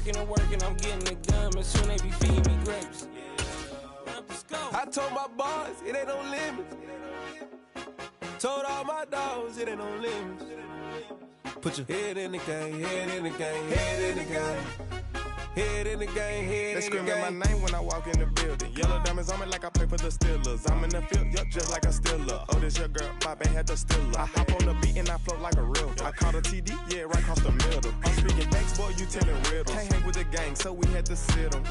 working and working, I'm getting it done, and soon they be feeding me grapes. I told my boys, it ain't no limits. Told all my dogs, it ain't no limits. Put your head in the game, head in the game, head in the game. Head in the game, head they in the game. They screaming my name when I walk in the building. Yellow diamonds on me like I play for the Steelers. I'm in the field, yup, just like a Steeler. Oh, this your girl, Bobby had the Steeler. I hop on the beat and I float like a river. I caught a TD, yeah, right across the middle. I'm speaking next, boy, you telling riddles. Can't hang with the gang, so we had to sit them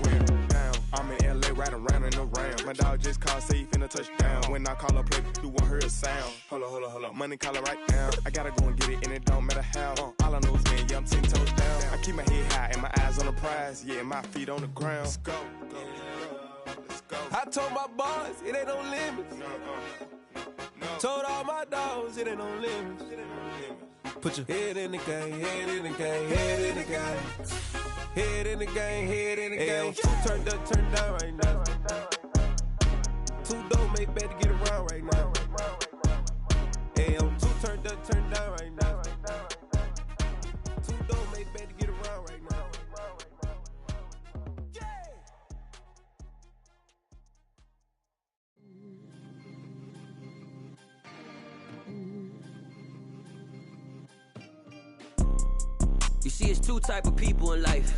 down. I'm in LA, riding around and around. My dog just called, say he finna touchdown. When I call a play, you won't hear a sound. Hold up, money calling right now. I gotta go and get it, and it don't matter how. All I know is, man, yeah, I'm 10 toes down. I keep my head high and my eyes on the prize. Yeah, my feet on the ground. Let's go. Let's go. I told my boys, it ain't no limits. No. Told all my dogs, it ain't no limits. Put your head in the game, head in the game, head in the game. Head in the game, head in the game. Two turned up, turned down right now. Two dope make better get around right now. Hey, I'm two turned up, turned down right now. Two dope make better get around right now. You see, it's two type of people in life.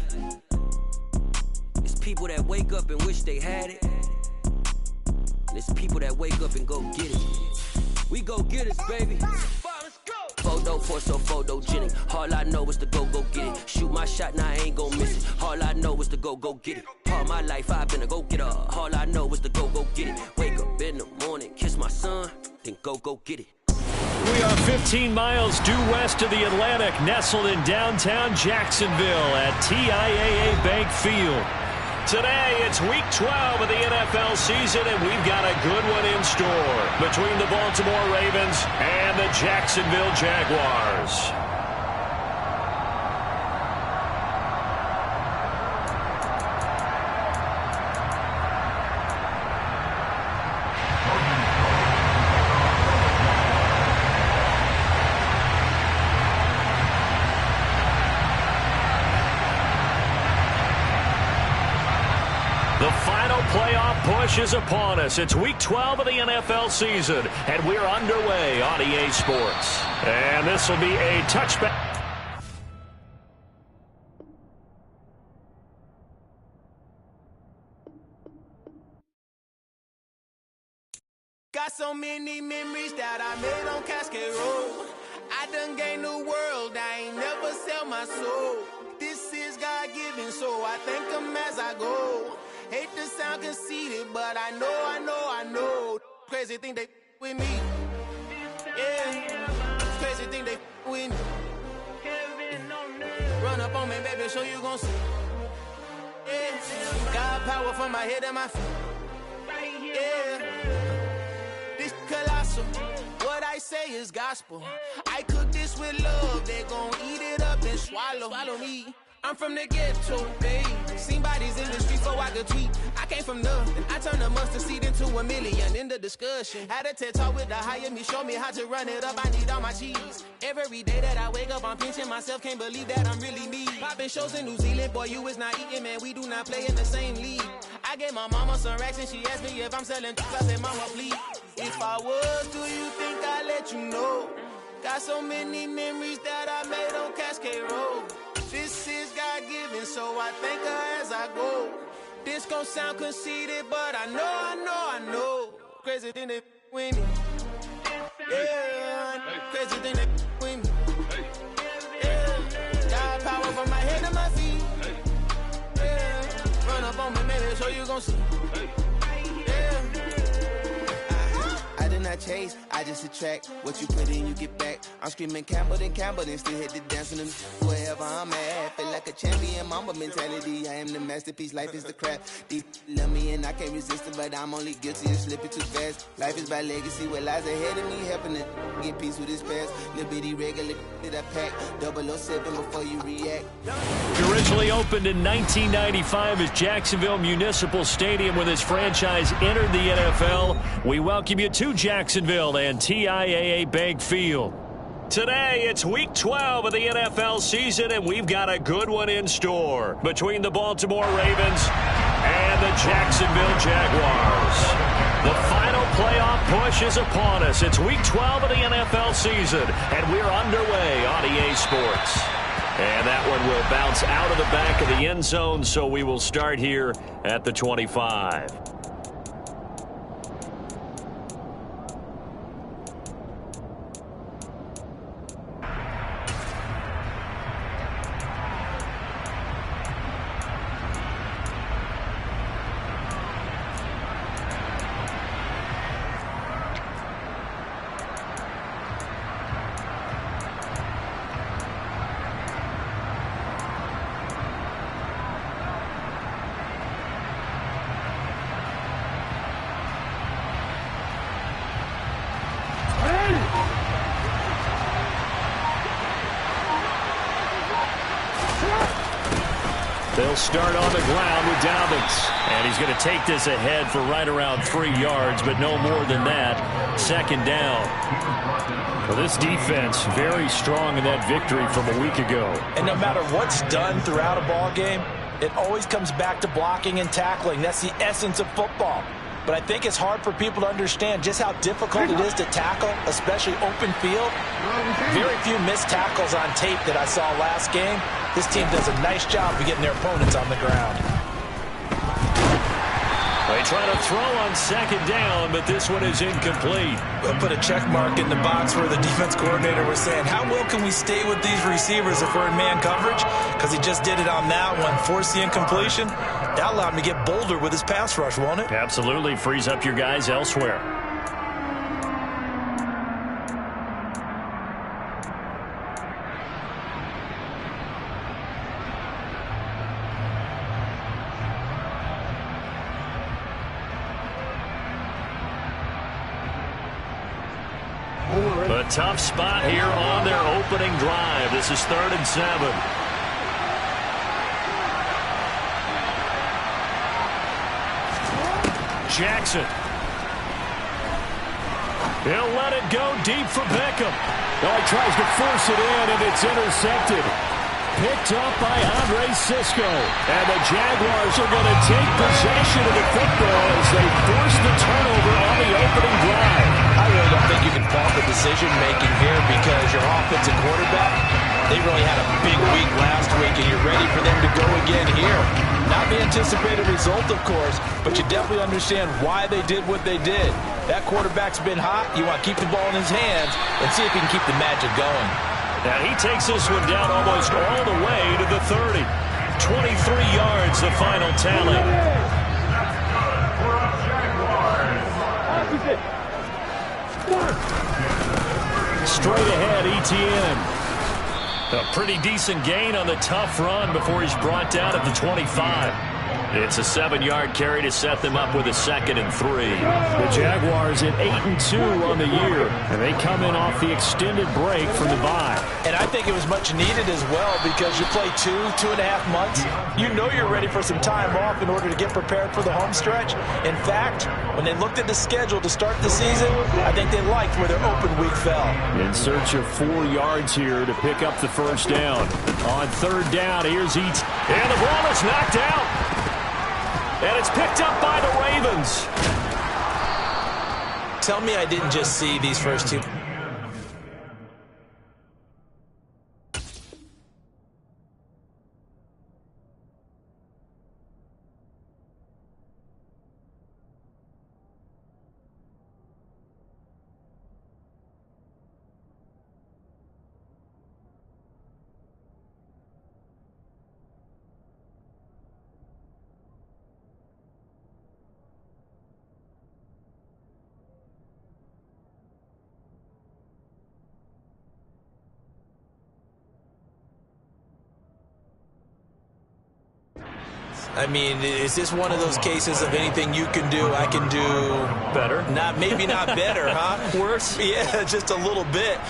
It's people that wake up and wish they had it. And it's people that wake up and go get it. We go get it, baby. Photo, so photogenic. All I know is to go get it. Shoot my shot, now I ain't gon' miss it. All I know is to go get it. All my life I've been a go getter. All I know is to go get it. Wake up in the morning, kiss my son, then go get it. We are 15 miles due west of the Atlantic, nestled in downtown Jacksonville at TIAA Bank Field. Today, it's week 12 of the NFL season, and we've got a good one in store between the Baltimore Ravens and the Jacksonville Jaguars. The final playoff push is upon us. It's week 12 of the NFL season, and we're underway on EA Sports. And this will be a touchback. Got so many memories that I made on Cascade Road. I done gained the world, I ain't never sell my soul. This is God-given, so I thank him as I go. Hate to sound conceited, but I know. Crazy thing they with me. Yeah, crazy thing they with me. Run up on me, baby, show you gon' see. Yeah, got power from my head and my feet. Yeah, this colossal. What I say is gospel. I cook this with love, they gon' eat it up and swallow me. I'm from the ghetto, babe. Seen bodies in the street so I could tweet. I came from nothing. I turned a mustard seed into a million in the discussion. Had a TED talk with the higher me, show me how to run it up. I need all my cheese. Every day that I wake up, I'm pinching myself. Can't believe that I'm really me. Popping shows in New Zealand, boy, you is not eating, man. We do not play in the same league. I gave my mama some racks and she asked me if I'm selling drugs. I said, mama, please. If I was, do you think I'd let you know? Got so many memories that I made on Cascade Road. This is God-given, so I thank her as I go. This gon' sound conceited, but I know. Crazy thing they with me. Yeah, crazy thing they with me. Yeah, got power from my head to my feet. Yeah, run up on me, maybe, so you gon' see. I chase, I just attract what you put in, you get back. I'm screaming Campbell, then still hit the dance and wherever I'm at. Feel like a champion, mamba mentality. I am the masterpiece, life is the crap. Deep love me and I can't resist it, but I'm only guilty of slipping too fast. Life is by legacy, what lies ahead of me, helping to get peace with this past. Little bitty regular that I pack, 007 before you react. It originally opened in 1995 as Jacksonville Municipal Stadium when this franchise entered the NFL. We welcome you to Jacksonville and TIAA Bank Field. Today, it's Week 12 of the NFL season, and we've got a good one in store between the Baltimore Ravens and the Jacksonville Jaguars. The final playoff push is upon us. It's Week 12 of the NFL season, and we're underway on EA Sports. And that one will bounce out of the back of the end zone, so we will start here at the 25. They'll start on the ground with Dobbins. And he's going to take this ahead for right around 3 yards, but no more than that. Second down. Well, this defense very strong in that victory from a week ago. And no matter what's done throughout a ball game, it always comes back to blocking and tackling. That's the essence of football. But I think it's hard for people to understand just how difficult it is to tackle, especially open field. Very few missed tackles on tape that I saw last game. This team does a nice job of getting their opponents on the ground. They try to throw on second down, but this one is incomplete. We'll put a check mark in the box where the defense coordinator was saying, how well can we stay with these receivers if we're in man coverage? Because he just did it on that one, forced the incompletion. That allowed him to get bolder with his pass rush, won't it? Absolutely. Frees up your guys elsewhere. A tough spot here on their opening drive. This is 3rd and 7. Jackson. He'll let it go deep for Beckham. Oh, he tries to force it in, and it's intercepted. Picked up by Andre Sisco. And the Jaguars are going to take possession of the football as they force the turnover on the opening drive. I really don't think you can fault the decision-making here because your offensive quarterback, they really had a big week last week, and you're ready for them to go again here. Not the anticipated result, of course, but you definitely understand why they did what they did. That quarterback's been hot. You want to keep the ball in his hands and see if he can keep the magic going. Now he takes this one down almost all the way to the 30. 23 yards, the final tally. Straight ahead, Etienne. A pretty decent gain on the tough run before he's brought down at the 25. It's a 7-yard carry to set them up with a 2nd and 3. The Jaguars at 8-2 on the year, and they come in off the extended break from the bye. And I think it was much needed as well because you play 2.5 months. You know you're ready for some time off in order to get prepared for the home stretch. In fact, when they looked at the schedule to start the season, I think they liked where their open week fell. In search of 4 yards here to pick up the first down. On 3rd down, here's Eats. And the ball is knocked out. And it's picked up by the Ravens. Tell me I didn't just see these first two. I mean, is this one of those cases of anything you can do, I can do better? Maybe not better, huh? Worse? Yeah, just a little bit.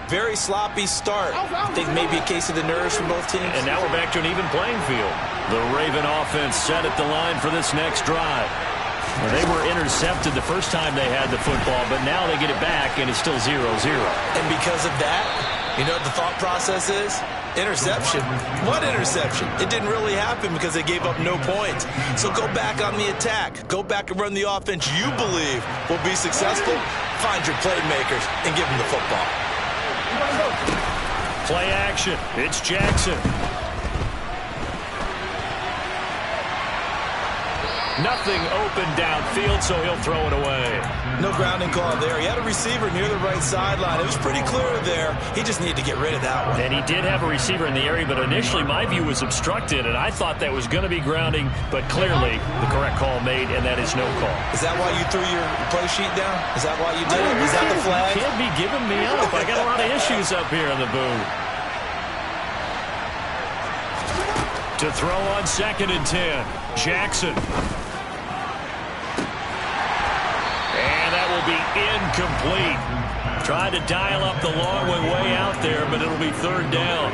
Very sloppy start. I think maybe a case of the nerves from both teams. And now we're back to an even playing field. The Raven offense set at the line for this next drive. Well, they were intercepted the first time they had the football, but now they get it back, and it's still 0-0. And because of that, you know what the thought process is? Interception. What interception? It didn't really happen because they gave up no points. So go back on the attack. Go back and run the offense you believe will be successful. Find your playmakers and give them the football. Play action. It's Jackson. Nothing open downfield, so he'll throw it away. No grounding call there. He had a receiver near the right sideline. It was pretty clear there. He just needed to get rid of that one. And he did have a receiver in the area, but initially my view was obstructed, and I thought that was going to be grounding, but clearly the correct call made, and that is no call. Is that why you threw your play sheet down? Is that why you did it? Is that the flag? You can't be giving me up. I got a lot of issues up here in the booth. To throw on 2nd and 10. Jackson. Will be incomplete. Tried to dial up the long one way out there, but it'll be 3rd down.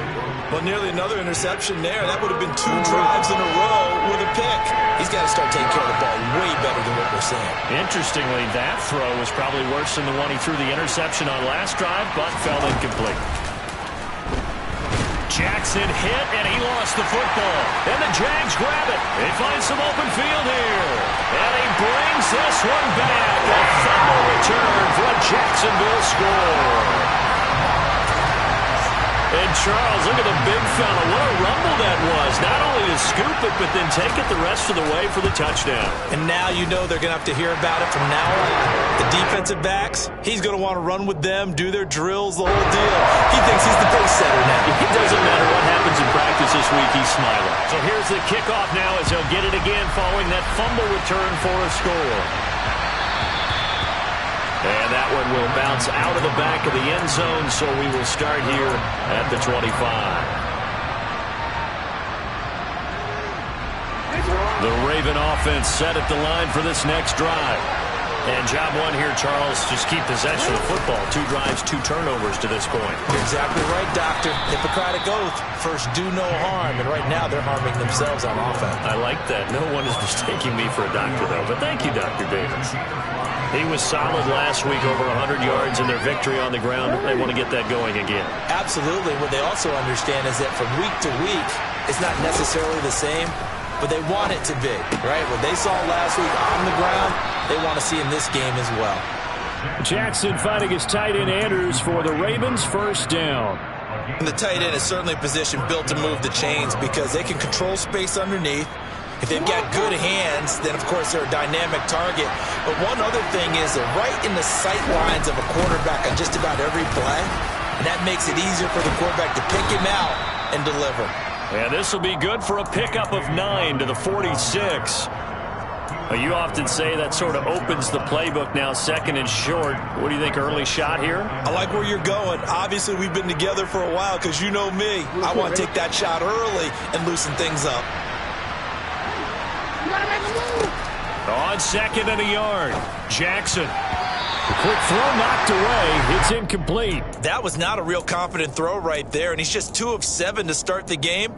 Well, nearly another interception there. That would have been 2 drives in a row with a pick. He's got to start taking care of the ball way better than what we're seeing. Interestingly, that throw was probably worse than the one he threw the interception on last drive, but fell incomplete. Jackson hit, and he lost the football. And the Jags grab it. They find some open field here. And he brings this one back. A fumble return for a Jacksonville score. And Charles, look at the big fella. What a rumble that was. Not only to scoop it, but then take it the rest of the way for the touchdown. And now you know they're going to have to hear about it from now on. The defensive backs, he's going to want to run with them, do their drills, the whole deal. He thinks he's the pace setter now. It doesn't matter what happens in practice this week, he's smiling. So here's the kickoff now as he'll get it again following that fumble return for a score. And that one will bounce out of the back of the end zone, so we will start here at the 25. The Raven offense set at the line for this next drive. And job one here, Charles, just keep possession of the football. 2 drives, 2 turnovers to this point. You're exactly right, Doctor. Hippocratic oath. First, do no harm. And right now, they're harming themselves on offense. I like that. No one is mistaking me for a doctor, though. But thank you, Dr. Davis. He was solid last week, over 100 yards in their victory on the ground. They want to get that going again. Absolutely. What they also understand is that from week to week, it's not necessarily the same, but they want it to be, right? What they saw last week on the ground, they want to see in this game as well. Jackson finding his tight end Andrews for the Ravens, 1st down. And the tight end is certainly a position built to move the chains because they can control space underneath. If they've got good hands, then, of course, they're a dynamic target. But one other thing is they're right in the sight lines of a quarterback on just about every play, and that makes it easier for the quarterback to pick him out and deliver. And this will be good for a pickup of 9 to the 46. You often say that sort of opens the playbook now, 2nd and short. What do you think, early shot here? I like where you're going. Obviously, we've been together for a while because you know me. I want to take that shot early and loosen things up. On 2nd and a yard, Jackson. Quick throw knocked away. It's incomplete. That was not a real confident throw right there, and he's just 2 of 7 to start the game.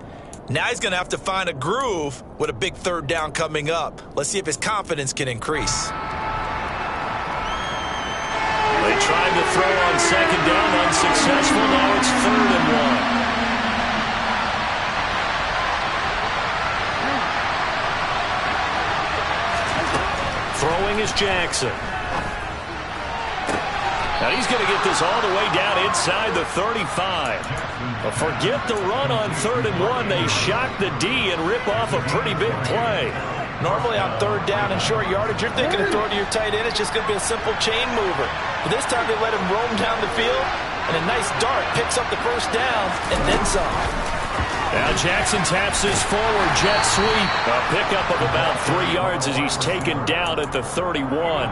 Now he's going to have to find a groove with a big 3rd down coming up. Let's see if his confidence can increase. They tried to throw on 2nd down, unsuccessful. Now it's 3rd and 1. Throwing is Jackson. Now he's going to get this all the way down inside the 35. But forget the run on 3rd and 1. They shock the D and rip off a pretty big play. Normally on 3rd down and short yardage, you're thinking of throwing to your tight end. It's just going to be a simple chain mover. But this time they let him roam down the field, and a nice dart picks up the 1st down and then some. Now Jackson taps his forward jet sweep. A pickup of about 3 yards as he's taken down at the 31.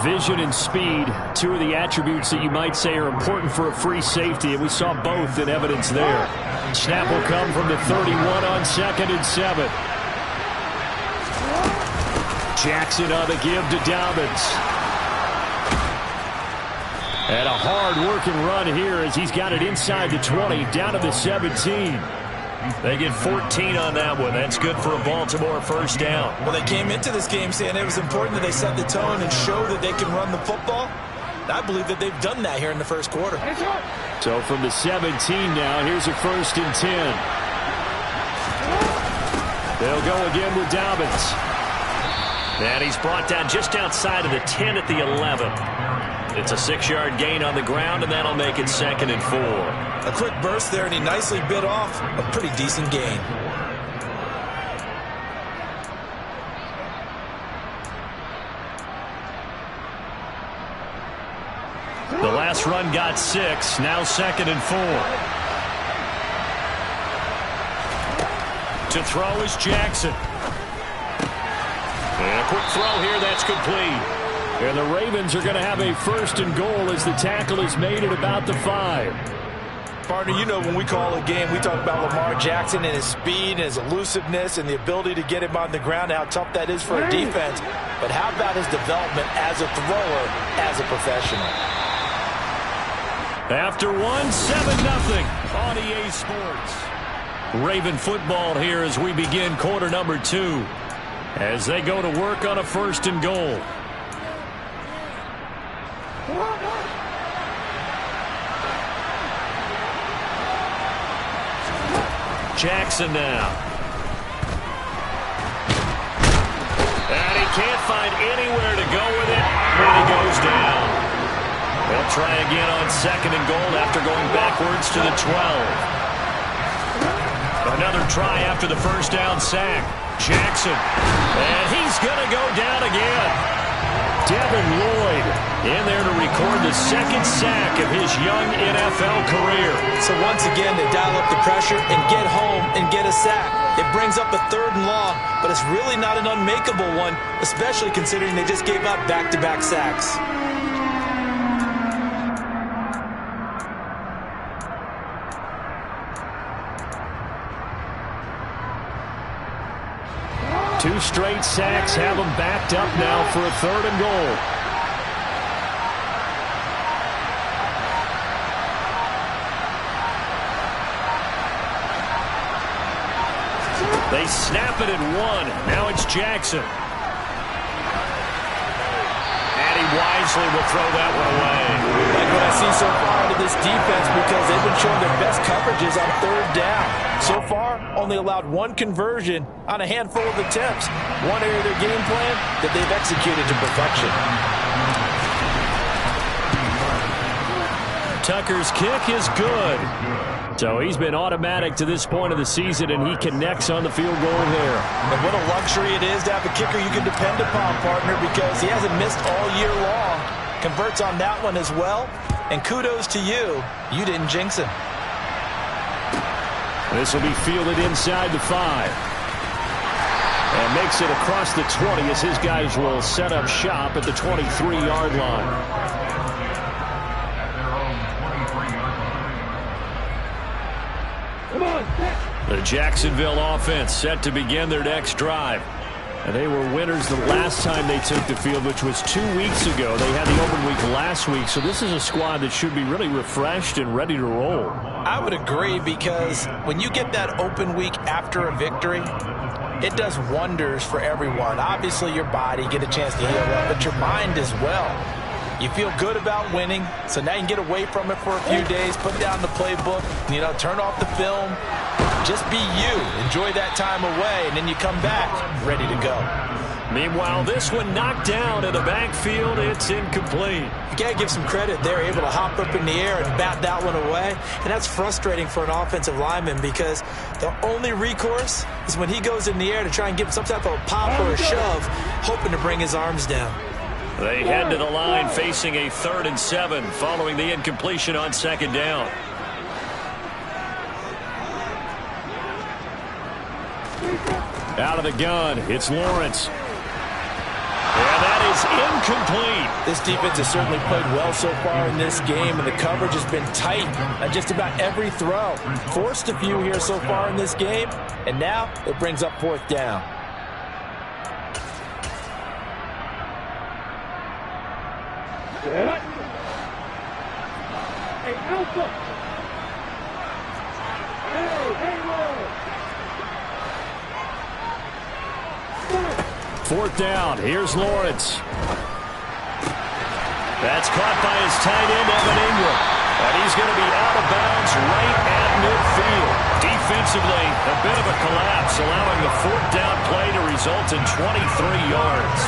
Vision and speed, 2 of the attributes that you might say are important for a free safety, and we saw both in evidence there. Snap will come from the 31 on 2nd and 7. Jackson on the give to Dobbins. And a hard-working run here as he's got it inside the 20, down to the 17. They get 14 on that one. That's good for a Baltimore first down. Well, they came into this game saying it was important that they set the tone and show that they can run the football. I believe that they've done that here in the first quarter. So from the 17 now, here's a 1st and 10. They'll go again with Dobbins. And he's brought down just outside of the 10 at the 11. It's a 6-yard gain on the ground, and that'll make it 2nd and 4. A quick burst there, and he nicely bit off a pretty decent gain. The last run got 6, now 2nd and 4. To throw is Jackson. And a quick throw here, that's complete. And the Ravens are going to have a 1st and goal as the tackle is made at about the 5. Partner, you know when we call a game, we talk about Lamar Jackson and his speed and his elusiveness and the ability to get him on the ground and how tough that is for a defense. But how about his development as a thrower, as a professional? After 7-0 on EA Sports. Raven football here as we begin quarter number 2. As they go to work on a 1st and goal. Jackson now. And he can't find anywhere to go with it. And he goes down. They'll try again on 2nd and goal after going backwards to the 12. Another try after the 1st down sack. Jackson. And he's going to go down again. Devin Lloyd in there to record the 2nd sack of his young NFL career. So once again, they dial up the pressure and get home and get a sack. It brings up a 3rd and long, but it's really not an unmakeable one, especially considering they just gave up back-to-back sacks. Two straight sacks have them backed up now for a 3rd and goal. They snap it at 1. Now it's Jackson. And he wisely will throw that one away. Like what I see so far out of this defense, because they've been showing their best coverages on 3rd down. So far, only allowed 1 conversion on a handful of attempts. One area of their game plan that they've executed to perfection. Tucker's kick is good. So he's been automatic to this point of the season, and he connects on the field goal there. And what a luxury it is to have a kicker you can depend upon, partner, because he hasn't missed all year long. Converts on that one as well. And kudos to you. You didn't jinx him. This will be fielded inside the 5. And makes it across the 20 as his guys will set up shop at the 23-yard line. The Jacksonville offense set to begin their next drive. And they were winners the last time they took the field, which was 2 weeks ago. They had the open week last week, so this is a squad that should be really refreshed and ready to roll. I would agree, because when you get that open week after a victory, it does wonders for everyone. Obviously, your body, get a chance to heal up, but your mind as well. You feel good about winning, so now you can get away from it for a few days, put down the playbook, turn off the film. Just be you. Enjoy that time away, and then you come back ready to go. Meanwhile, this one knocked down in the backfield. It's incomplete. You got to give some credit. They're able to hop up in the air and bat that one away, and that's frustrating for an offensive lineman, because the only recourse is when he goes in the air to try and give some type of a pop or a shove, hoping to bring his arms down. They head to the line facing a 3rd and 7 following the incompletion on 2nd down. Out of the gun, it's Lawrence. And that is incomplete. This defense has certainly played well so far in this game, and the coverage has been tight on just about every throw. Forced a few here so far in this game, and now it brings up 4th down. Hey, Alpha! Hey, 4th down. Here's Lawrence. That's caught by his tight end, Evan Ingram. And he's going to be out of bounds right at midfield. Defensively, a bit of a collapse, allowing the 4th down play to result in 23 yards.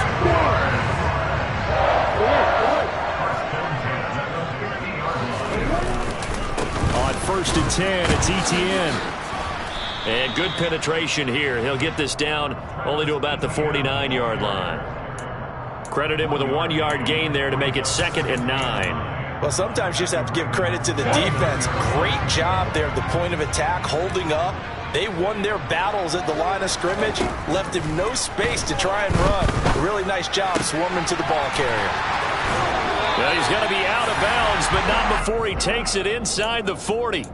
On 1st and 10, it's Etienne. And good penetration here. He'll get this down only to about the 49-yard line. Credit him with a 1-yard gain there to make it 2nd and 9. Well, sometimes you just have to give credit to the defense. Great job there at the point of attack, holding up. They won their battles at the line of scrimmage, left him no space to try and run. A really nice job swarming to the ball carrier. Well, he's going to be out of bounds, but not before he takes it inside the 40.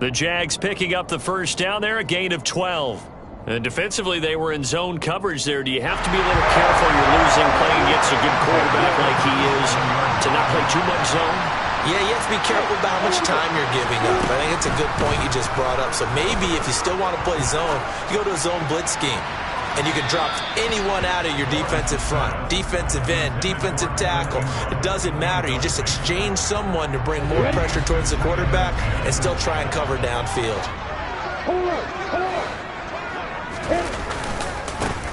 The Jags picking up the 1st down there, a gain of 12. And defensively, they were in zone coverage there. Do you have to be a little careful you're losing playing against a good quarterback like he is to not play too much zone? Yeah, you have to be careful about how much time you're giving up. I think it's a good point you just brought up. So maybe if you still want to play zone, you go to a zone blitz scheme. And you can drop anyone out of your defensive front. Defensive end, defensive tackle. It doesn't matter. You just exchange someone to bring more pressure towards the quarterback and still try and cover downfield.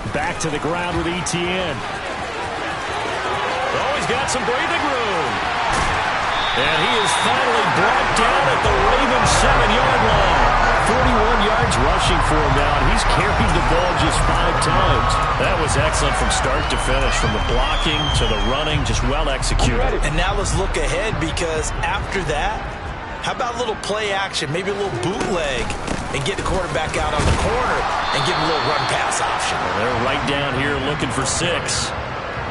Back to the ground with Etienne. Oh, he's got some breathing room. And he is finally brought down at the Ravens 7-yard line. 41 yards rushing for him now, and he's carried the ball just 5 times. That was excellent from start to finish, from the blocking to the running, just well executed. And now let's look ahead, because after that, how about a little play action, maybe a little bootleg, and get the quarterback out on the corner and give him a little run-pass option. Well, they're right down here looking for 6.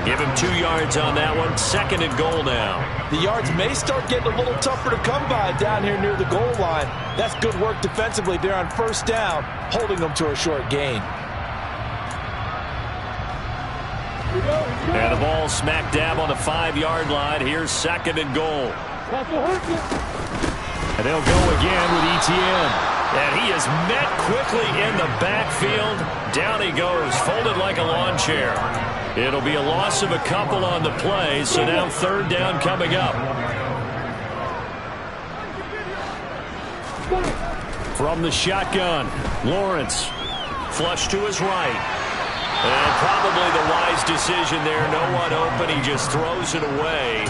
Give him 2 yards on that one. 2nd and goal now. The yards may start getting a little tougher to come by down here near the goal line. That's good work defensively there on 1st down, holding them to a short gain. And the ball smack dab on the 5-yard line. Here's 2nd and goal. And they'll go again with Etienne. And he is met quickly in the backfield. Down he goes, folded like a lawn chair. It'll be a loss of a couple on the play, so now 3rd down coming up. From the shotgun, Lawrence, flush to his right. And probably the wise decision there. No one open. He just throws it away.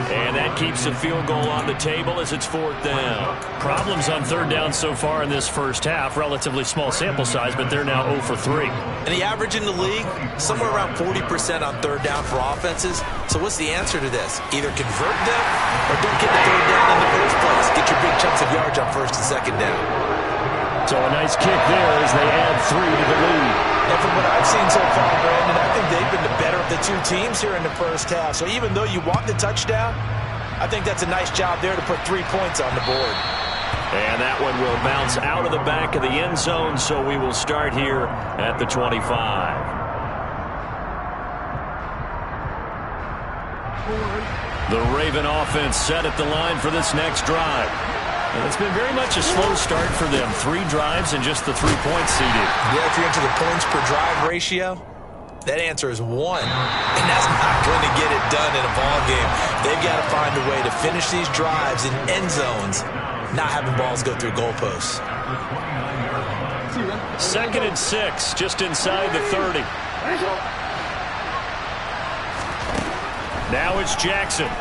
And that keeps the field goal on the table as it's 4th down. Problems on 3rd down so far in this first half. Relatively small sample size, but they're now 0 for 3. And the average in the league, somewhere around 40% on 3rd down for offenses. So what's the answer to this? Either convert them or don't get the 3rd down in the first place. Get your big chunks of yards on 1st and 2nd down. So a nice kick there as they add 3 to the lead. And from what I've seen so far, Brandon, I think they've been the better of the 2 teams here in the first half. So even though you want the touchdown, I think that's a nice job there to put 3 points on the board. And that one will bounce out of the back of the end zone, so we will start here at the 25. The Raven offense set at the line for this next drive. And it's been very much a slow start for them. 3 drives and just the 3 points seeded. Yeah, if you're into the points per drive ratio, that answer is 1. And that's not going to get it done in a ball game. They've got to find a way to finish these drives in end zones, not having balls go through goalposts. 2nd and 6, just inside the 30. Now it's Jackson.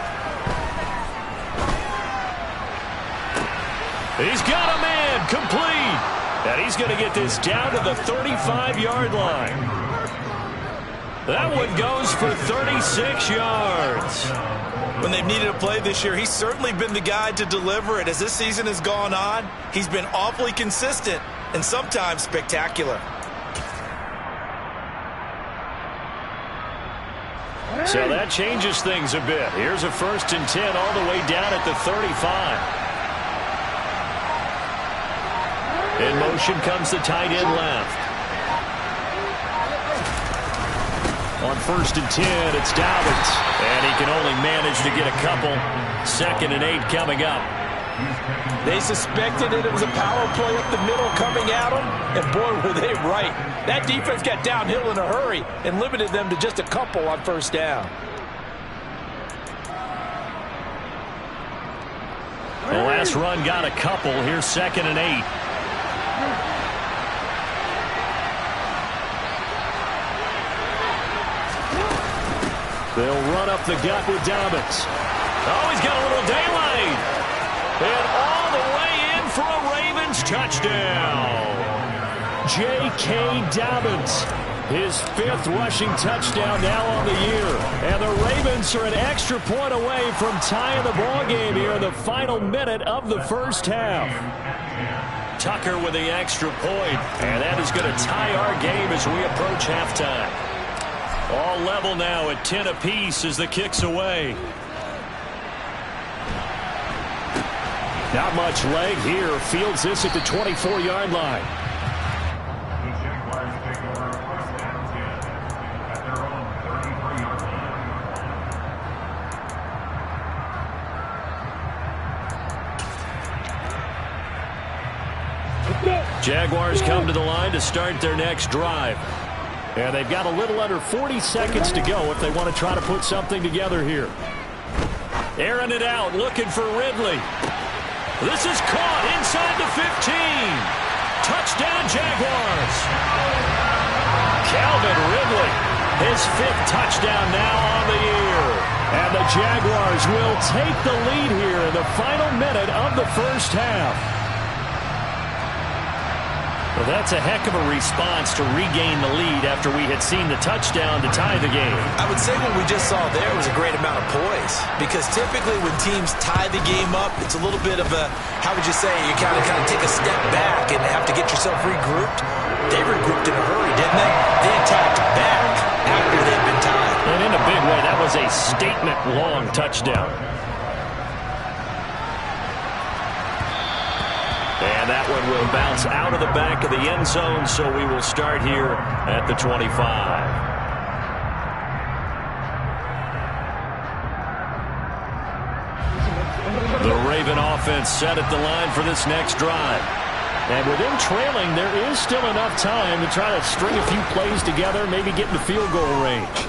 He's got a man, complete. And he's going to get this down to the 35-yard line. That one goes for 36 yards. When they've needed a play this year, he's certainly been the guy to deliver it. As this season has gone on, he's been awfully consistent and sometimes spectacular. So that changes things a bit. Here's a 1st and 10 all the way down at the 35. In motion comes the tight end left. On 1st and 10, it's Dobbins. And he can only manage to get a couple. 2nd and 8 coming up. They suspected it was a power play up the middle coming at them, and boy, were they right. That defense got downhill in a hurry and limited them to just a couple on first down. The last run got a couple. Here's 2nd and 8. They'll run up the gut with Dobbins. Oh, he's got a little daylight. And all the way in for a Ravens touchdown. J.K. Dobbins, his 5th rushing touchdown now on the year. And the Ravens are an extra point away from tying the ball game here in the final minute of the first half. Tucker with the extra point, and that is going to tie our game as we approach halftime. All level now at 10 apiece as the kick's away. Not much leg here. Fields this at the 24-yard line. The Jaguars take over 1st and 10 at their own 33-yard line. Jaguars come to the line to start their next drive. And they've got a little under 40 seconds to go if they want to try to put something together here. Airing it out, looking for Ridley. This is caught inside the 15. Touchdown, Jaguars. Calvin Ridley, his 5th touchdown now on the year. And the Jaguars will take the lead here in the final minute of the first half. Well, that's a heck of a response to regain the lead after we had seen the touchdown to tie the game. I would say what we just saw there was a great amount of poise, because typically when teams tie the game up, it's a little bit of a, how would you say, you kind of take a step back and have to get yourself regrouped. They regrouped in a hurry, didn't they? They attacked back after they'd been tied. And in a big way, that was a statement-long touchdown. And that one will bounce out of the back of the end zone, so we will start here at the 25. The Raven offense set at the line for this next drive. And with them trailing, there is still enough time to try to string a few plays together, maybe get in the field goal range.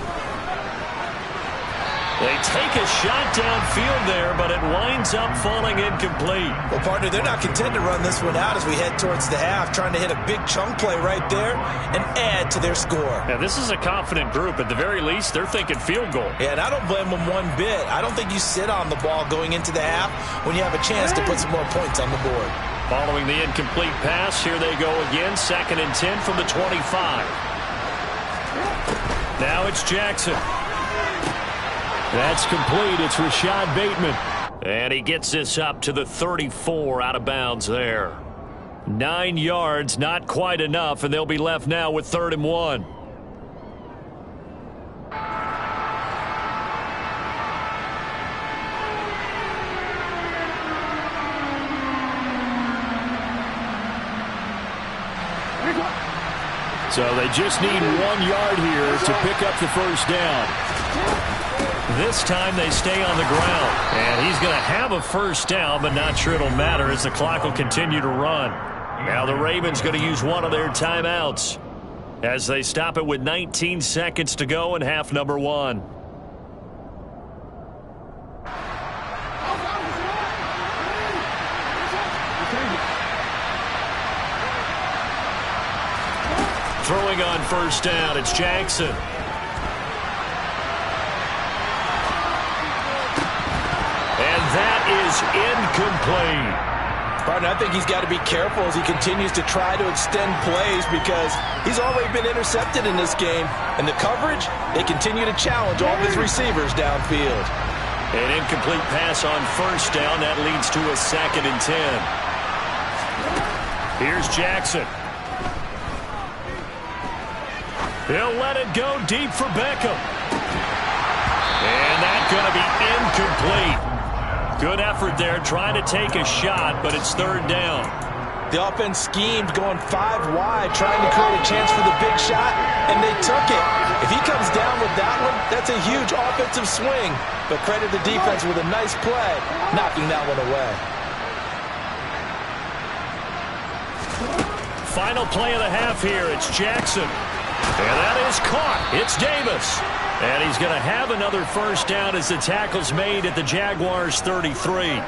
They take a shot downfield there, but it winds up falling incomplete. Well, partner, they're not content to run this one out as we head towards the half, trying to hit a big chunk play right there and add to their score. Now, this is a confident group. At the very least, they're thinking field goal. Yeah, and I don't blame them one bit. I don't think you sit on the ball going into the half when you have a chance to put some more points on the board. Following the incomplete pass, here they go again. 2nd and 10 from the 25. Now it's Jackson. That's complete. It's Rashad Bateman. And he gets this up to the 34 out of bounds there. 9 yards, not quite enough, and they'll be left now with 3rd and 1. So they just need 1 yard here to pick up the first down. This time they stay on the ground. And he's going to have a first down, but not sure it'll matter as the clock will continue to run. Now the Ravens going to use one of their timeouts as they stop it with 19 seconds to go in half number 1. Throwing on first down, it's Jackson. And that is incomplete. Partner, I think he's got to be careful as he continues to try to extend plays because he's already been intercepted in this game. And the coverage, they continue to challenge all of his receivers downfield. An incomplete pass on first down. That leads to a 2nd and 10. Here's Jackson. He'll let it go deep for Beckham. And that's going to be incomplete. Good effort there, trying to take a shot, but it's 3rd down. The offense schemed going 5 wide, trying to create a chance for the big shot, and they took it. If he comes down with that one, that's a huge offensive swing. But credit the defense with a nice play, knocking that one away. final play of the half here. It's Jackson. And that is caught. It's Davis. And he's going to have another first down as the tackle's made at the Jaguars' 33.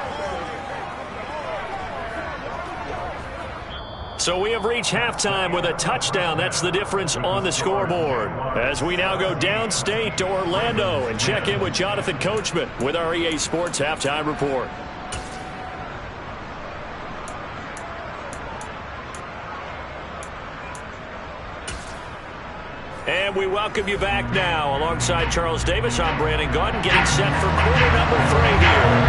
So we have reached halftime with a touchdown. That's the difference on the scoreboard. As we now go downstate to Orlando and check in with Jonathan Coachman with our EA Sports Halftime Report. And we welcome you back now. Alongside Charles Davis, I'm Brandon Gaudin, getting set for quarter number 3 here.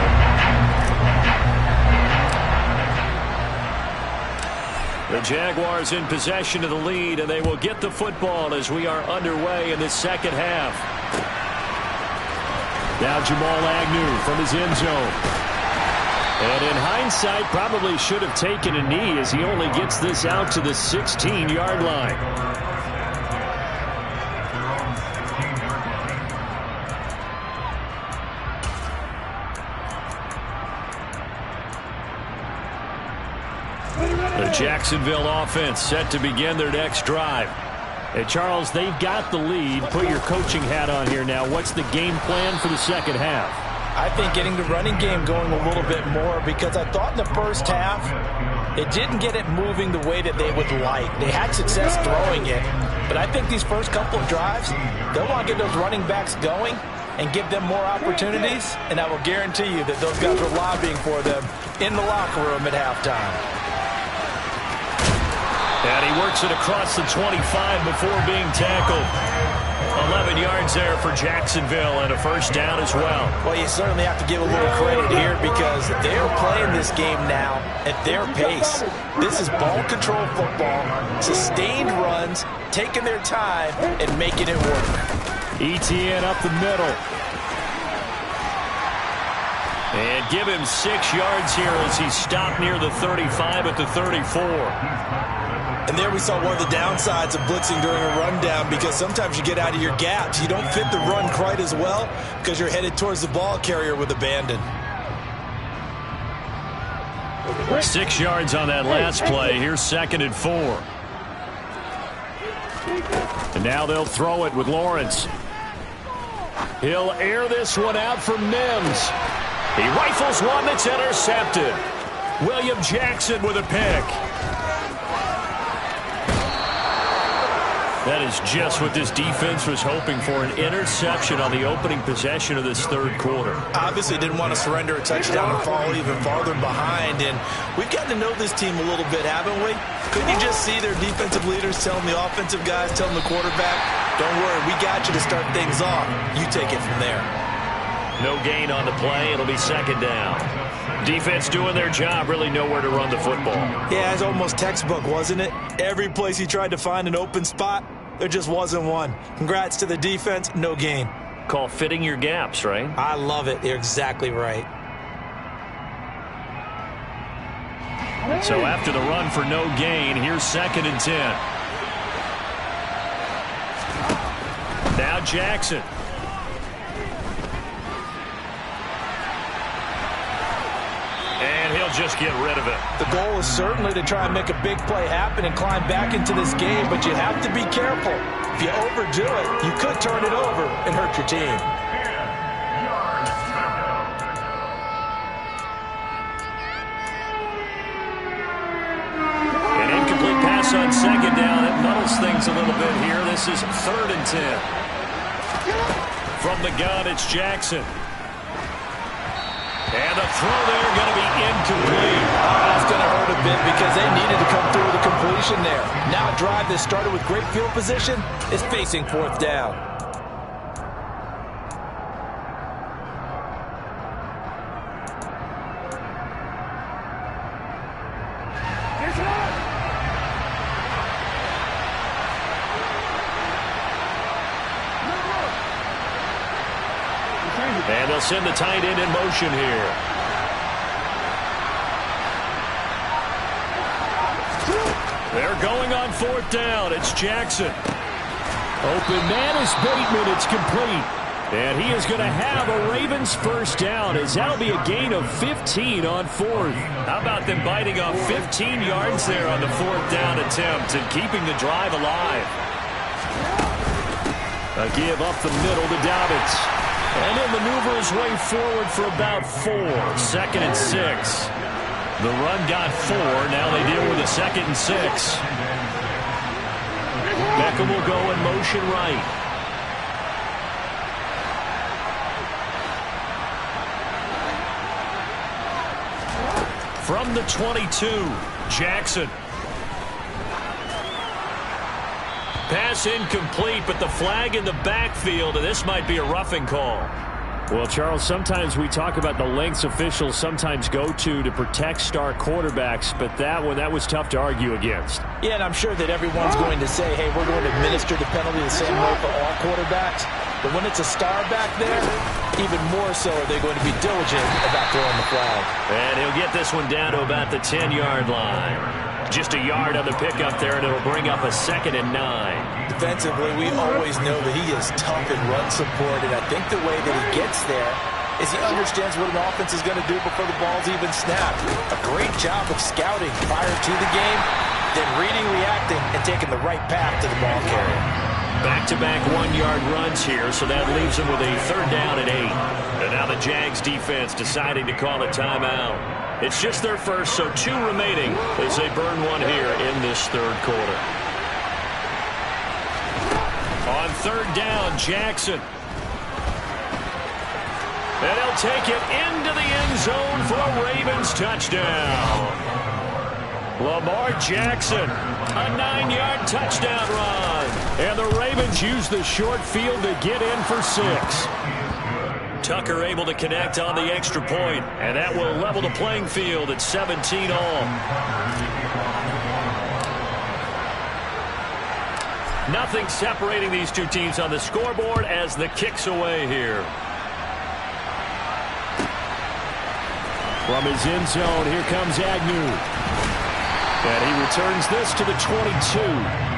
The Jaguars in possession of the lead, and they will get the football as we are underway in this second half. Now Jamal Agnew from his end zone. And in hindsight, probably should have taken a knee as he only gets this out to the 16-yard line. The Jacksonville offense set to begin their next drive. And Charles, they've got the lead. Put your coaching hat on here now. What's the game plan for the second half? I think getting the running game going a little bit more, because I thought in the first half it didn't get it moving the way that they would like. They had success throwing it, but I think these first couple of drives, they'll want to get those running backs going and give them more opportunities, and I will guarantee you that those guys were lobbying for them in the locker room at halftime. And he works it across the 25 before being tackled. 11 yards there for Jacksonville and a first down as well. Well, you certainly have to give a little credit here because they're playing this game now at their pace. This is ball control football, sustained runs, taking their time and making it work. ETN up the middle. And give him 6 yards here as he stopped near the 35 at the 34. And there we saw one of the downsides of blitzing during a rundown, because sometimes you get out of your gaps. You don't fit the run quite as well because you're headed towards the ball carrier with abandon. 6 yards on that last play. Here's 2nd and 4. And now they'll throw it with Lawrence. He'll air this one out for Mims. He rifles one that's intercepted. William Jackson with a pick. That is just what this defense was hoping for, an interception on the opening possession of this third quarter. Obviously didn't want to surrender a touchdown and fall even farther behind, and we've gotten to know this team a little bit, haven't we? Couldn't you just see their defensive leaders telling the offensive guys, telling the quarterback, don't worry, we got you to start things off. You take it from there. No gain on the play. It'll be 2nd down. Defense doing their job, really nowhere to run the football. Yeah, it's almost textbook, wasn't it? Every place he tried to find an open spot, there just wasn't one. Congrats to the defense, no gain. Call fitting your gaps, right? I love it. You're exactly right. So after the run for no gain, here's 2nd and 10. Now Jackson. And he'll just get rid of it. The goal is certainly to try and make a big play happen and climb back into this game, but you have to be careful. If you overdo it, you could turn it over and hurt your team. An incomplete pass on 2nd down. It muddles things a little bit here. This is 3rd and 10. From the gun, it's Jackson. And the throw there going to be incomplete. That's going to hurt a bit because they needed to come through with a completion there. Now a drive that started with great field position is facing 4th down. And they'll send the tight end in motion here. They're going on 4th down. It's Jackson. Open man is Bateman. It's complete. And he is going to have a Ravens first down, as that'll be a gain of 15 on fourth. How about them biting off 15 yards there on the fourth down attempt and keeping the drive alive? A give up the middle to Dobbins. And he'll maneuver his way forward for about 4. 2nd and 6. The run got 4. Now they deal with a 2nd and 6. Beckham will go in motion right. From the 22, Jackson. Pass incomplete, but the flag in the backfield, and this might be a roughing call. Well, Charles, sometimes we talk about the lengths officials sometimes go to protect star quarterbacks, but that one, that was tough to argue against. Yeah, and I'm sure that everyone's going to say, hey, we're going to administer the penalty the same way for all quarterbacks. But when it's a star back there, even more so are they going to be diligent about throwing the flag. And he'll get this one down to about the 10-yard line. Just a yard on the pickup there, and it'll bring up a 2nd and 9. Defensively, we always know that he is tough in run support, and I think the way that he gets there is he understands what an offense is going to do before the ball's even snapped. A great job of scouting prior to the game, then reading, reacting, and taking the right path to the ball carrier. Back-to-back 1-yard runs here, so that leaves him with a 3rd down and 8. And now the Jags defense deciding to call a timeout. It's just their first, so 2 remaining as they burn one here in this 3rd quarter. On 3rd down, Jackson. And he'll take it into the end zone for a Ravens touchdown. Lamar Jackson, a 9-yard touchdown run. And the Ravens use the short field to get in for 6. Tucker able to connect on the extra point, and that will level the playing field at 17 all. Nothing separating these two teams on the scoreboard as the kick's away here. From his end zone, here comes Agnew. And he returns this to the 22.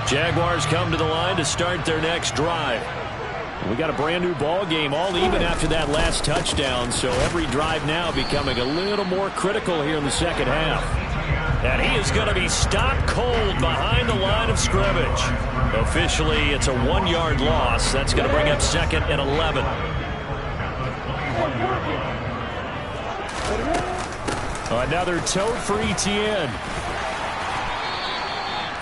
Jaguars come to the line to start their next drive. We got a brand new ball game, all even after that last touchdown, so every drive now becoming a little more critical here in the second half. And he is going to be stopped cold behind the line of scrimmage. Officially, it's a 1-yard loss. That's going to bring up 2nd and 11. Another tote for Etienne.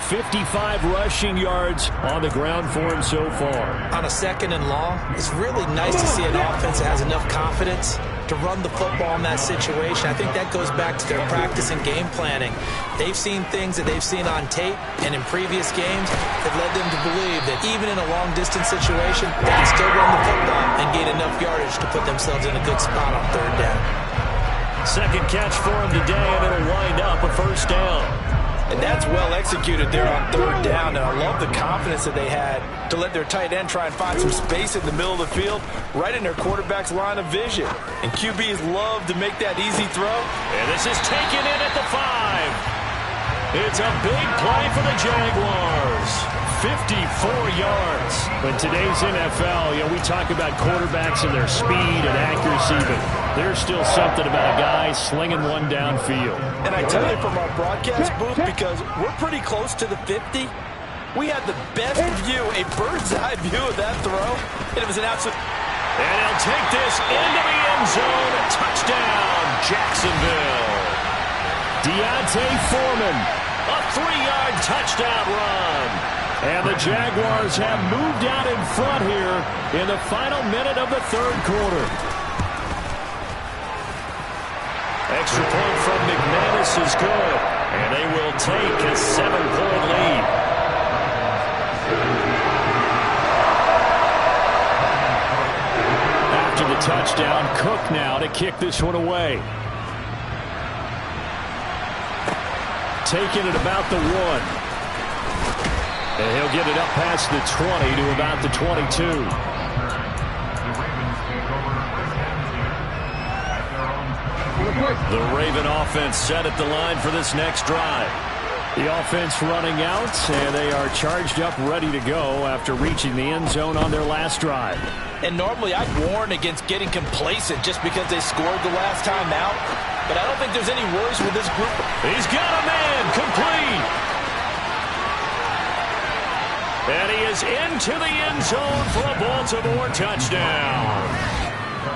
55 rushing yards on the ground for him so far. On a 2nd and long, it's really nice to see an offense that has enough confidence to run the football in that situation. I think that goes back to their practice and game planning. They've seen things that they've seen on tape and in previous games that led them to believe that even in a long-distance situation, they can still run the football and gain enough yardage to put themselves in a good spot on 3rd down. Second catch for him today, and it'll wind up a 1st down. And that's well executed there on 3rd down, and I love the confidence that they had to let their tight end try and find some space in the middle of the field, right in their quarterback's line of vision. And QBs love to make that easy throw. And this is taken in at the 5. It's a big play for the Jaguars. 54 yards. In today's NFL, we talk about quarterbacks and their speed and accuracy, but there's still something about a guy slinging one downfield. And I tell you from our broadcast booth, because we're pretty close to the 50, we had the best view, a bird's-eye view of that throw, and it was an absolute... And he'll take this into the end zone. Touchdown, Jacksonville. Deontay Foreman. A 3-yard touchdown run. And the Jaguars have moved out in front here in the final minute of the 3rd quarter. Extra point from McManus is good. And they will take a 7-point lead. After the touchdown, Cook now to kick this one away. Taking it about the 1. And he'll get it up past the 20 to about the 22. The Raven offense set at the line for this next drive. The offense running out, and they are charged up, ready to go after reaching the end zone on their last drive. And normally I'd warn against getting complacent just because they scored the last time out. But I don't think there's any worries with this group. He's got a man, complete. And he is into the end zone for a Baltimore touchdown.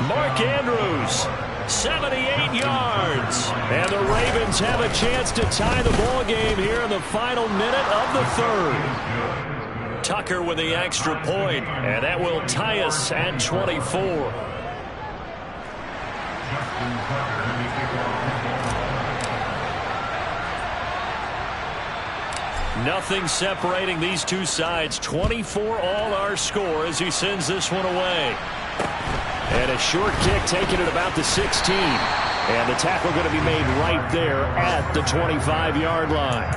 Mark Andrews, 78 yards. And the Ravens have a chance to tie the ball game here in the final minute of the third. Tucker with the extra point, and that will tie us at 24. Nothing separating these two sides. 24 all our score as he sends this one away. And a short kick taken at about the 16. And the tackle going to be made right there at the 25-yard line.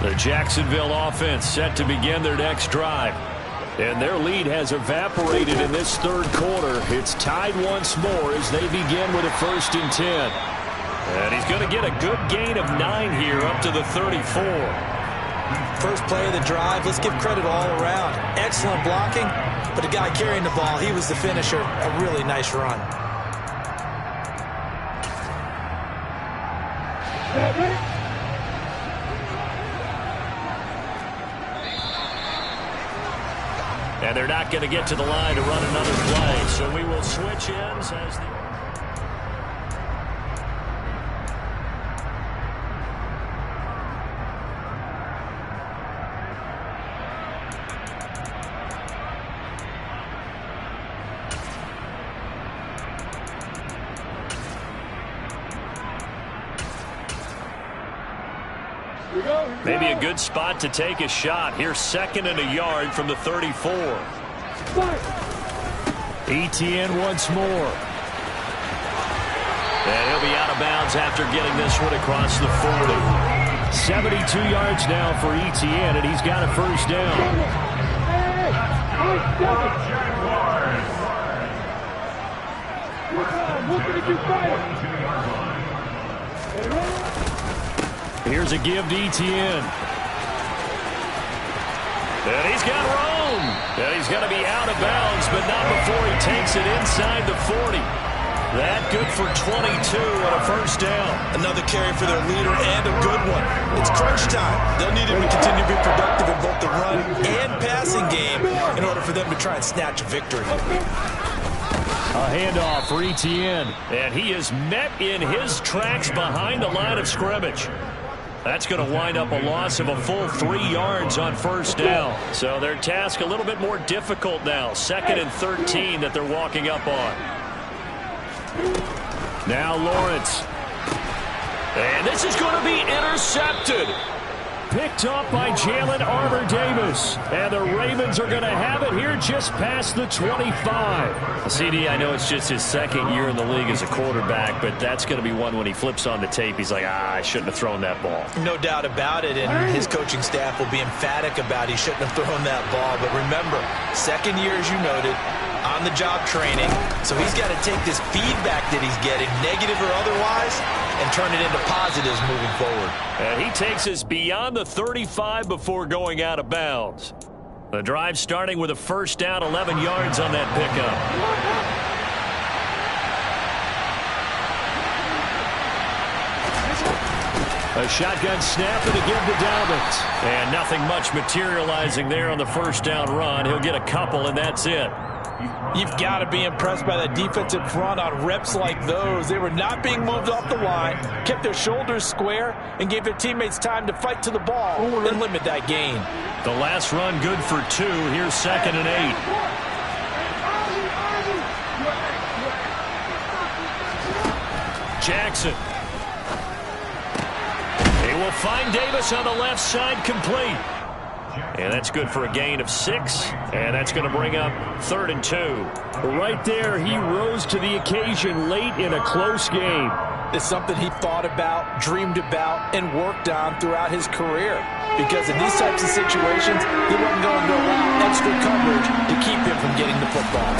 The Jacksonville offense set to begin their next drive. And their lead has evaporated in this third quarter. It's tied once more as they begin with a 1st and 10. And he's going to get a good gain of 9 here up to the 34. First play of the drive, let's give credit all around. Excellent blocking, but the guy carrying the ball, he was the finisher. A really nice run. And they're not going to get to the line to run another play. So we will switch ends as the... Maybe a good spot to take a shot. Here's 2nd and a yard from the 34. Etienne once more. And he'll be out of bounds after getting this one across the 40. 72 yards now for Etienne, and he's got a 1st down. Here's a give to Etienne. And he's got room. And he's going to be out of bounds, but not before he takes it inside the 40. That good for 22 and a 1st down. Another carry for their leader and a good one. It's crunch time. They'll need him to continue to be productive in both the run and passing game in order for them to try and snatch a victory. A handoff for Etienne. And he is met in his tracks behind the line of scrimmage. That's going to wind up a loss of a full 3 yards on 1st down. So their task a little bit more difficult now. 2nd and 13 that they're walking up on. Now Lawrence. And this is going to be intercepted. Picked up by Jalen Armour-Davis. And the Ravens are going to have it here just past the 25. CD, I know it's just his 2nd year in the league as a quarterback, but that's going to be one when he flips on the tape, he's like, I shouldn't have thrown that ball. No doubt about it, and his coaching staff will be emphatic about he shouldn't have thrown that ball. But remember, 2nd year, as you noted, on-the-job training, so he's got to take this feedback that he's getting, negative or otherwise, and turn it into positives moving forward. And he takes us beyond the 35 before going out of bounds. The drive starting with a 1st down, 11 yards on that pickup. A shotgun snap and a give to Dalvin. And nothing much materializing there on the 1st down run. He'll get a couple, and that's it. You've got to be impressed by that defensive front on reps like those. They were not being moved off the line, kept their shoulders square, and gave their teammates time to fight to the ball and limit that gain. The last run good for 2. Here's 2nd and 8. Jackson. He will find Davis on the left side, complete. And that's good for a gain of 6. And that's going to bring up 3rd and 2. Right there, he rose to the occasion late in a close game. is something he thought about, dreamed about, and worked on throughout his career. Because in these types of situations, he wasn't going to allow extra coverage to keep him from getting the football.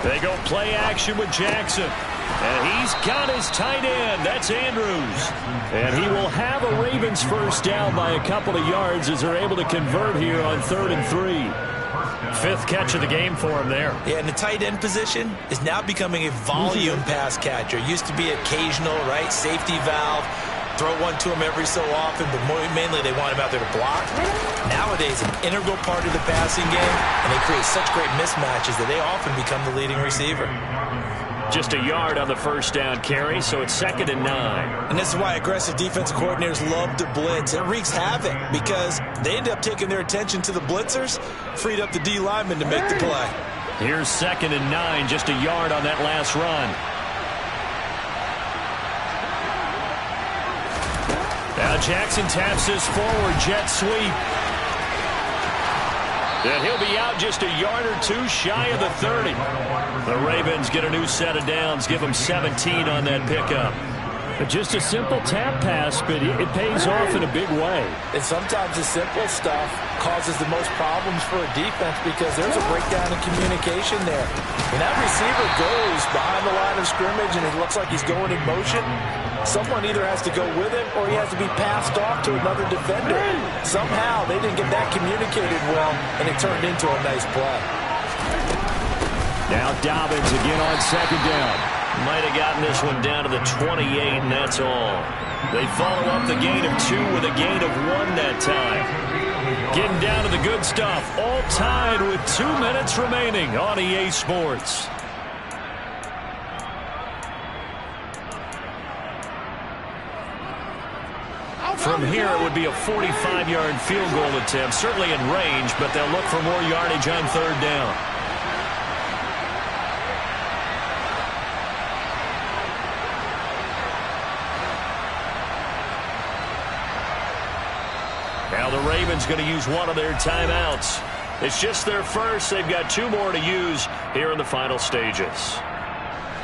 They go play action with Jackson. And he's got his tight end. That's Andrews. And he will have a Ravens first down by a couple of yards as they're able to convert here on 3rd and 3. Fifth catch of the game for him there. Yeah, and the tight end position is now becoming a volume pass catcher. Used to be occasional, right? Safety valve. Throw one to him every so often, but mainly they want him out there to block. Nowadays, an integral part of the passing game, and they create such great mismatches that they often become the leading receiver. Just a yard on the first down carry, so it's 2nd and 9. And this is why aggressive defensive coordinators love to blitz. It wreaks havoc because they end up taking their attention to the blitzers, freed up the D lineman to make the play. Here's 2nd and 9, just a yard on that last run. Now Jackson taps his forward jet sweep. And he'll be out just a yard or two shy of the 30. The Ravens get a new set of downs, give them 17 on that pickup. Just a simple tap pass, but it pays off in a big way. And sometimes the simple stuff causes the most problems for a defense because there's a breakdown in communication there. When that receiver goes behind the line of scrimmage and it looks like he's going in motion, someone either has to go with him or he has to be passed off to another defender. Somehow they didn't get that communicated well, and it turned into a nice play. Now Dobbins again on 2nd down. Might have gotten this one down to the 28, and that's all. They follow up the gain of 2 with a gain of 1 that time. Getting down to the good stuff, all tied with 2 minutes remaining on EA Sports. From here, it would be a 45-yard field goal attempt, certainly in range, but they'll look for more yardage on 3rd down. Now the Ravens going to use one of their timeouts. It's just their first. They've got 2 more to use here in the final stages.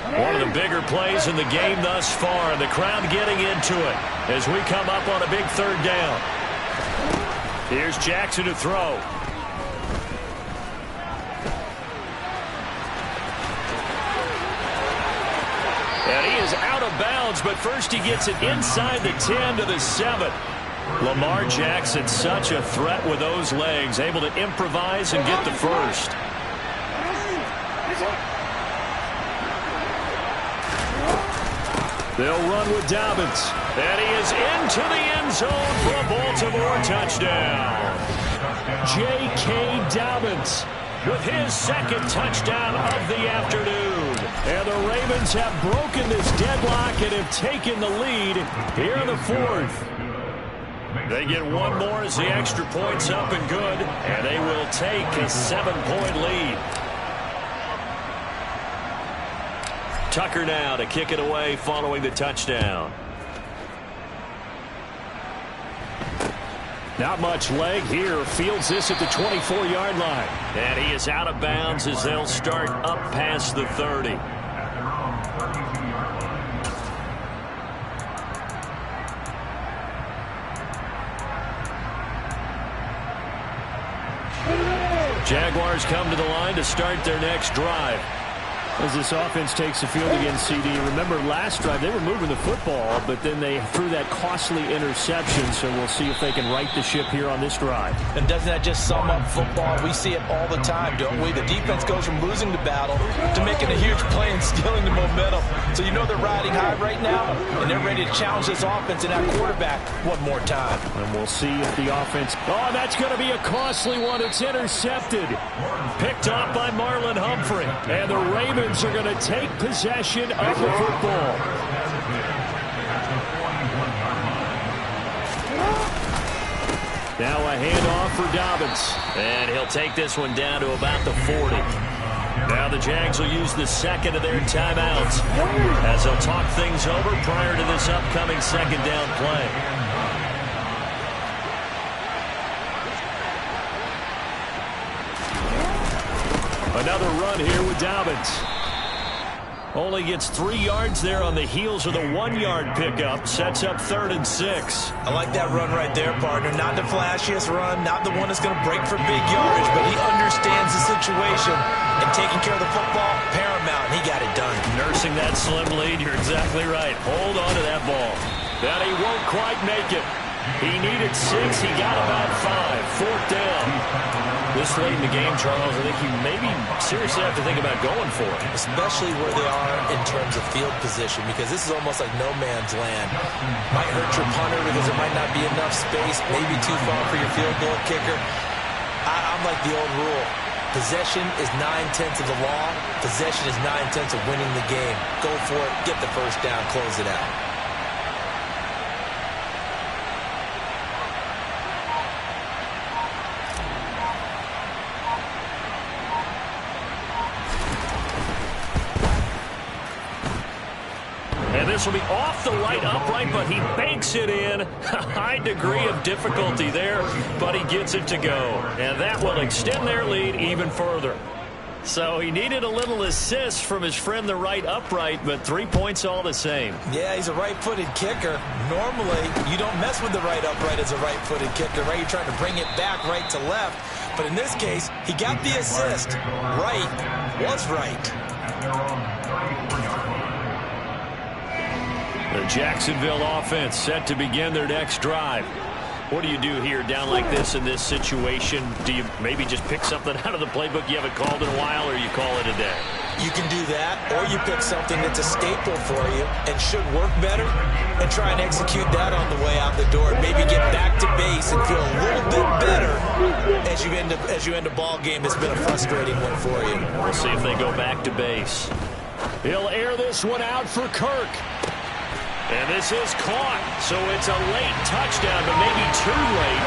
One of the bigger plays in the game thus far, and the crowd getting into it as we come up on a big 3rd down. Here's Jackson to throw. And he is out of bounds, but first he gets it inside the 10 to the 7. Lamar Jackson, such a threat with those legs, able to improvise and get the first. They'll run with Dobbins. And he is into the end zone for a Baltimore touchdown. J.K. Dobbins with his 2nd touchdown of the afternoon. And the Ravens have broken this deadlock and have taken the lead here in the 4th. They get one more as the extra point's up and good, and they will take a 7-point lead. Tucker now to kick it away following the touchdown. Not much leg here. Fields this at the 24-yard line. And he is out of bounds as they'll start up past the 30. Jaguars come to the line to start their next drive. As this offense takes the field against CD. Remember last drive they were moving the football, but then they threw that costly interception, so we'll see if they can right the ship here on this drive. And doesn't that just sum up football? We see it all the time, don't we? The defense goes from losing the battle to making a huge play and stealing the momentum. So you know they're riding high right now, and they're ready to challenge this offense and that quarterback one more time. And we'll see if the offense... Oh, that's going to be a costly one. It's intercepted. Picked off by Marlon Humphrey. And the Ravens are going to take possession of the football. Now a handoff for Dobbins. And he'll take this one down to about the 40. Now the Jags will use the 2nd of their timeouts as they'll talk things over prior to this upcoming 2nd down play. Another run here with Dobbins. Only gets 3 yards there on the heels of the 1-yard pickup. Sets up 3rd and 6. I like that run right there, partner. Not the flashiest run, not the one that's going to break for big yardage, but he understands the situation. And taking care of the football, paramount, and he got it done. Nursing that slim lead, you're exactly right. Hold on to that ball. That he won't quite make it. He needed 6. He got about 5. 4th down. This late in the game, Charles, I think you maybe seriously have to think about going for it. Especially where they are in terms of field position, because this is almost like no man's land. Might hurt your punter because there might not be enough space, maybe too far for your field goal kicker. I'm like the old rule. Possession is 9/10 of the law. Possession is 9/10 of winning the game. Go for it, get the first down, close it out. And this will be off the right upright, but he banks it in. A high degree of difficulty there, but he gets it to go. And that will extend their lead even further. So he needed a little assist from his friend the right upright, but 3 points all the same. Yeah, he's a right-footed kicker. Normally, you don't mess with the right upright as a right-footed kicker, right? You're trying to bring it back right to left. But in this case, he got the assist. Right was right. The Jacksonville offense set to begin their next drive. What do you do here down like this in this situation? Do you maybe just pick something out of the playbook you haven't called in a while, or you call it a day? You can do that, or you pick something that's a staple for you and should work better and try and execute that on the way out the door. Maybe get back to base and feel a little bit better as you end a ball game that's been a frustrating one for you. We'll see if they go back to base. He'll air this one out for Kirk. And this is caught, so it's a late touchdown, but maybe too late.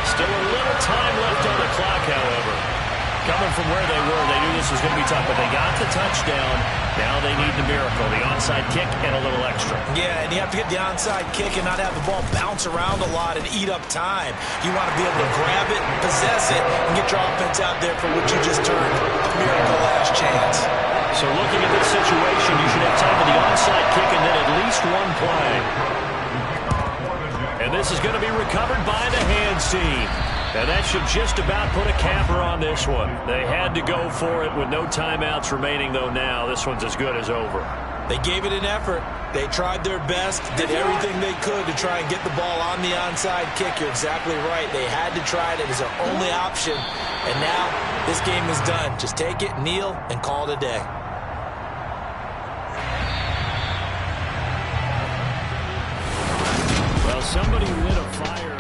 Still a little time left on the clock, however. Coming from where they were, they knew this was going to be tough, but they got the touchdown. Now they need the miracle, the onside kick and a little extra. Yeah, and you have to get the onside kick and not have the ball bounce around a lot and eat up time. You want to be able to grab it, possess it, and get your offense out there for what you just termed a miracle last chance. So looking at this situation, you should have time for the onside kick and then at least one play. And this is going to be recovered by the hands team. And that should just about put a capper on this one. They had to go for it with no timeouts remaining, though now this one's as good as over. They gave it an effort. They tried their best, did everything they could to try and get the ball on the onside kick. You're exactly right. They had to try it. It was their only option. And now this game is done. Just take it, kneel, and call it a day. Well, somebody lit a fire